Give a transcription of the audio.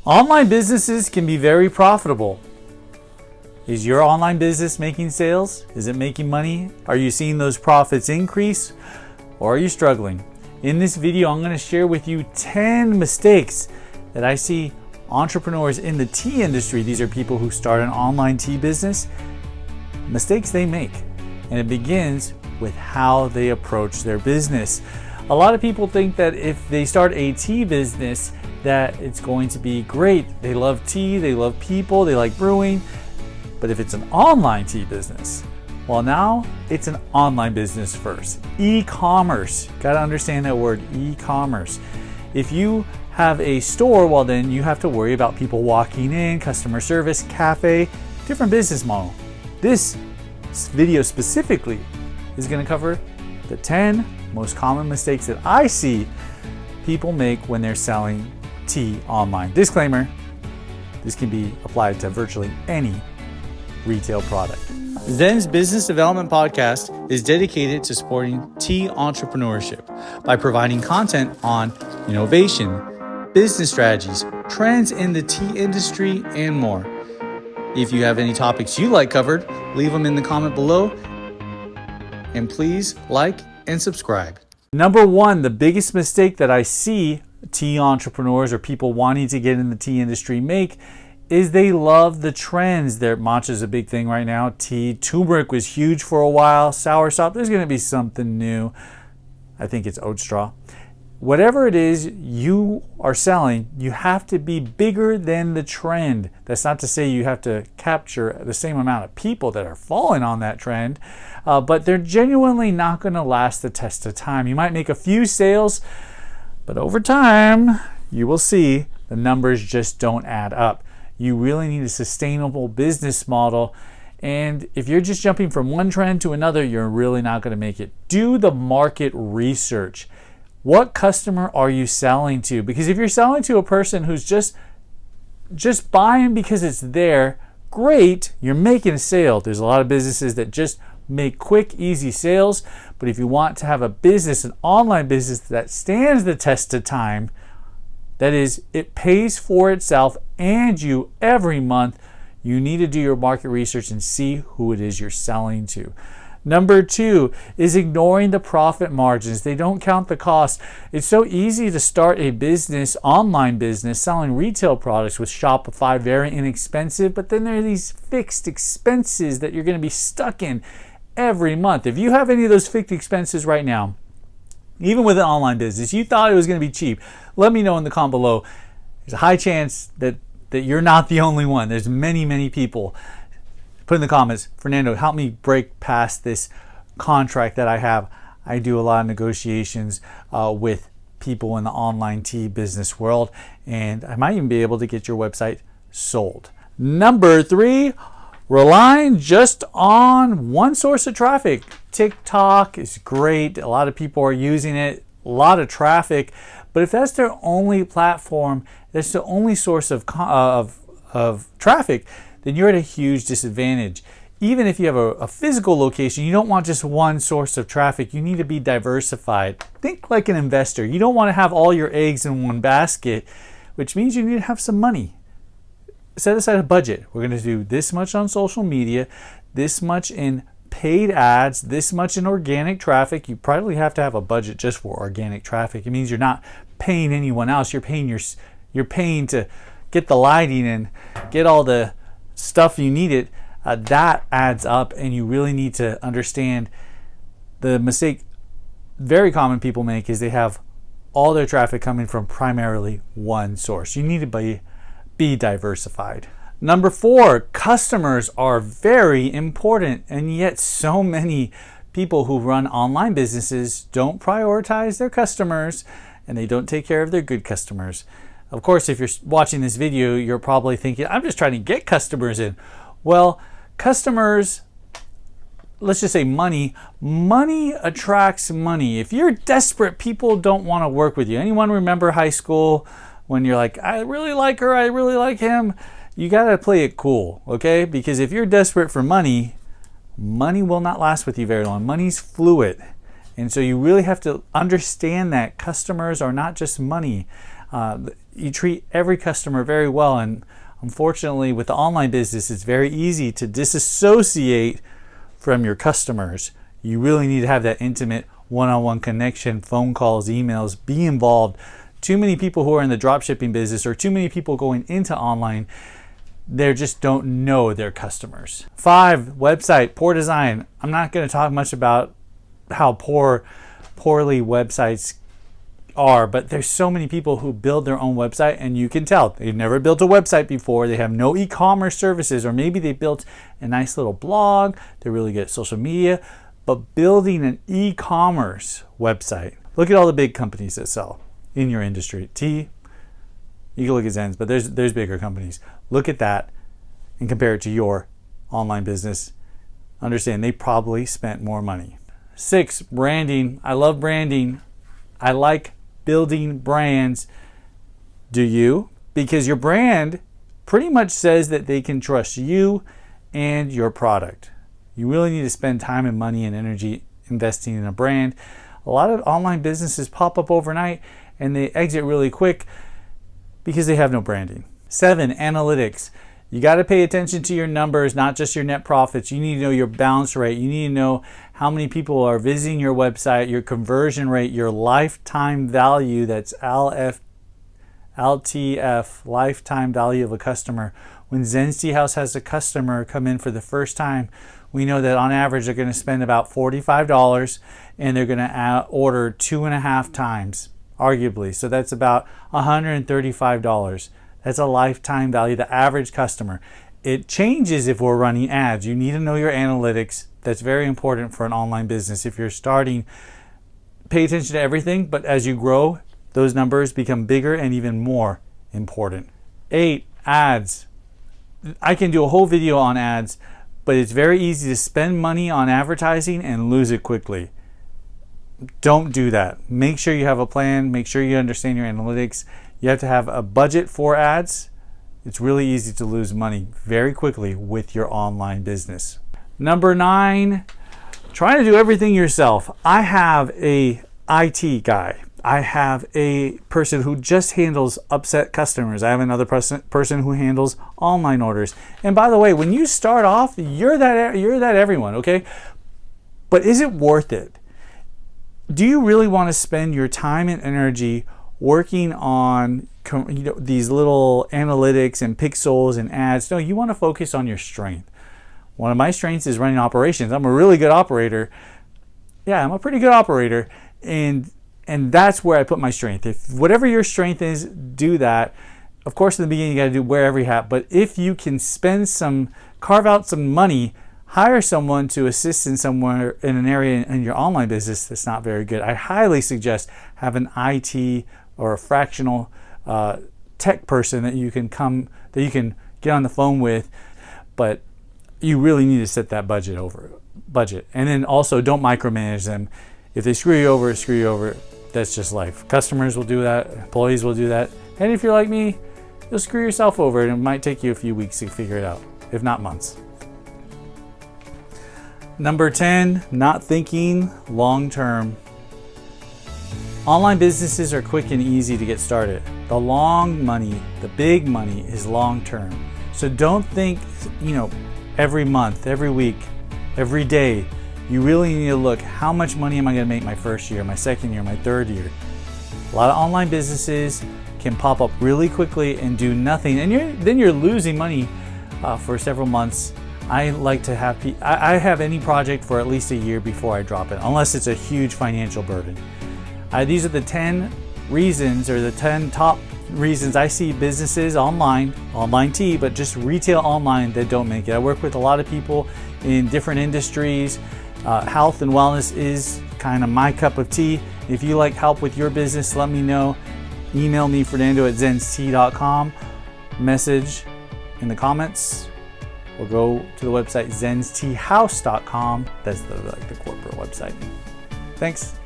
Online businesses can be very profitable. Is your online business making sales? Is it making money? Are you seeing those profits increase? Or are you struggling? In this video, I'm going to share with you 10 mistakes that I see entrepreneurs in the tea industry, these are people who start an online tea business, mistakes they make. And it begins with how they approach their business. A lot of people think that if they start a tea business, that it's going to be great. They love tea, they love people, they like brewing. But if it's an online tea business, well, now it's an online business first. E-commerce, gotta understand that word, e-commerce. If you have a store, well then you have to worry about people walking in, customer service, cafe, different business model. This video specifically is gonna cover the 10 most common mistakes that I see people make when they're selling tea online. Disclaimer, this can be applied to virtually any retail product. Zen's Business Development Podcast is dedicated to supporting tea entrepreneurship by providing content on innovation, business strategies, trends in the tea industry, and more. If you have any topics you'd like covered, leave them in the comment below. And please like and subscribe. Number one, the biggest mistake that I see tea entrepreneurs or people wanting to get in the tea industry make is they love the trends. Their matcha is a big thing right now. Tea, turmeric was huge for a while. Soursop, there's going to be something new. I think it's oat straw. Whatever it is you are selling, you have to be bigger than the trend. That's not to say you have to capture the same amount of people that are falling on that trend, but they're genuinely not going to last the test of time. You might make a few sales, but over time, you will see the numbers just don't add up. You really need a sustainable business model. And if you're just jumping from one trend to another, you're really not going to make it. Do the market research. What customer are you selling to? Because if you're selling to a person who's just buying because it's there, great, you're making a sale. There's a lot of businesses that just make quick, easy sales. But if you want to have a business, an online business that stands the test of time, that is, it pays for itself and you every month, you need to do your market research and see who it is you're selling to. Number two is ignoring the profit margins. They don't count the cost. It's so easy to start a business, online business, selling retail products with Shopify, very inexpensive, but then there are these fixed expenses that you're going to be stuck in every month. If you have any of those fixed expenses right now, even with an online business, you thought it was going to be cheap, let me know in the comment below. There's a high chance that you're not the only one. There's many people. Put in the comments, Fernando, help me break past this contract that I have. I do a lot of negotiations with people in the online tea business world, and I might even be able to get your website sold. Number three, relying just on one source of traffic. TikTok is great. A lot of people are using it, a lot of traffic, but if that's their only platform, that's the only source of traffic, then you're at a huge disadvantage. Even if you have a physical location, you don't want just one source of traffic. You need to be diversified. Think like an investor. You don't want to have all your eggs in one basket, which means you need to have some money. Set aside a budget. We're going to do this much on social media, this much in paid ads, this much in organic traffic. You probably have to have a budget just for organic traffic. It means you're not paying anyone else. You're paying to get the lighting and get all the stuff you needed. That adds up, and you really need to understand the mistake very common people make is they have all their traffic coming from primarily one source. You need to be diversified. Number four, customers are very important, and yet so many people who run online businesses don't prioritize their customers and they don't take care of their good customers. Of course, if you're watching this video, you're probably thinking, I'm just trying to get customers in. Well, customers, let's just say money attracts money. If you're desperate, people don't want to work with you. Anyone remember high school when you're like, I really like her, I really like him? You got to play it cool, okay? Because if you're desperate for money, money will not last with you very long. Money's fluid. And so you really have to understand that customers are not just money. You treat every customer very well, and unfortunately with the online business, it's very easy to disassociate from your customers. You really need to have that intimate one-on-one connection, phone calls, emails, be involved. Too many people who are in the dropshipping business, or too many people going into online, they just don't know their customers. 5, website, poor design. I'm not going to talk much about how poorly websites are, but there's so many people who build their own website, and you can tell they've never built a website before. They have no e-commerce services, or maybe they built a nice little blog. They're really good at social media, but building an e-commerce website. Look at all the big companies that sell in your industry. You can look at Zen's, but there's bigger companies. Look at that and compare it to your online business. Understand they probably spent more money. 6, branding. I love branding. I like building brands. Do you? Because your brand pretty much says that they can trust you and your product. You really need to spend time and money and energy investing in a brand. A lot of online businesses pop up overnight and they exit really quick because they have no branding. 7, analytics. You got to pay attention to your numbers, not just your net profits. You need to know your bounce rate. You need to know how many people are visiting your website, your conversion rate, your lifetime value. That's LTF, lifetime value of a customer. When Zen's Tea House has a customer come in for the first time, we know that on average they're going to spend about $45 and they're going to order 2.5 times, arguably. So that's about $135. That's a lifetime value, the average customer. It changes if we're running ads. You need to know your analytics. That's very important for an online business. If you're starting, pay attention to everything, but as you grow, those numbers become bigger and even more important. 8, ads. I can do a whole video on ads, but it's very easy to spend money on advertising and lose it quickly. Don't do that. Make sure you have a plan. Make sure you understand your analytics. You have to have a budget for ads. It's really easy to lose money very quickly with your online business. Number 9, try to do everything yourself. I have a IT guy. I have a person who just handles upset customers. I have another person who handles online orders. And by the way, when you start off, you're that everyone, okay? But is it worth it? Do you really want to spend your time and energy working on these little analytics and pixels and ads? No, you want to focus on your strength. One of my strengths is running operations. I'm a really good operator. Yeah, I'm a pretty good operator, and that's where I put my strength. If whatever your strength is, do that. Of course, in the beginning, you got to wear every hat. But if you can carve out some money, hire someone to assist in somewhere in an area in your online business that's not very good, I highly suggest have an IT or a fractional tech person that you can get on the phone with. But you really need to set that budget. And then also don't micromanage them. If they screw you over. That's just life. Customers will do that. Employees will do that. And if you're like me, you'll screw yourself over, and it might take you a few weeks to figure it out, if not months. Number 10, not thinking long term. Online businesses are quick and easy to get started. The long money, the big money is long term. So don't think, every month, every week, every day. You really need to look, how much money am I going to make my first year, my second year, my third year? A lot of online businesses can pop up really quickly and do nothing, and then you're losing money for several months. I like to have I have any project for at least a year before I drop it, unless it's a huge financial burden. These are the 10 reasons, or the 10 top reasons I see businesses online tea, but just retail online, that don't make it. I work with a lot of people in different industries. Health and wellness is kind of my cup of tea. If you like help with your business, let me know. Email me, Fernando@zenstea.com. Message in the comments, or go to the website zensteahouse.com. That's the corporate website. Thanks.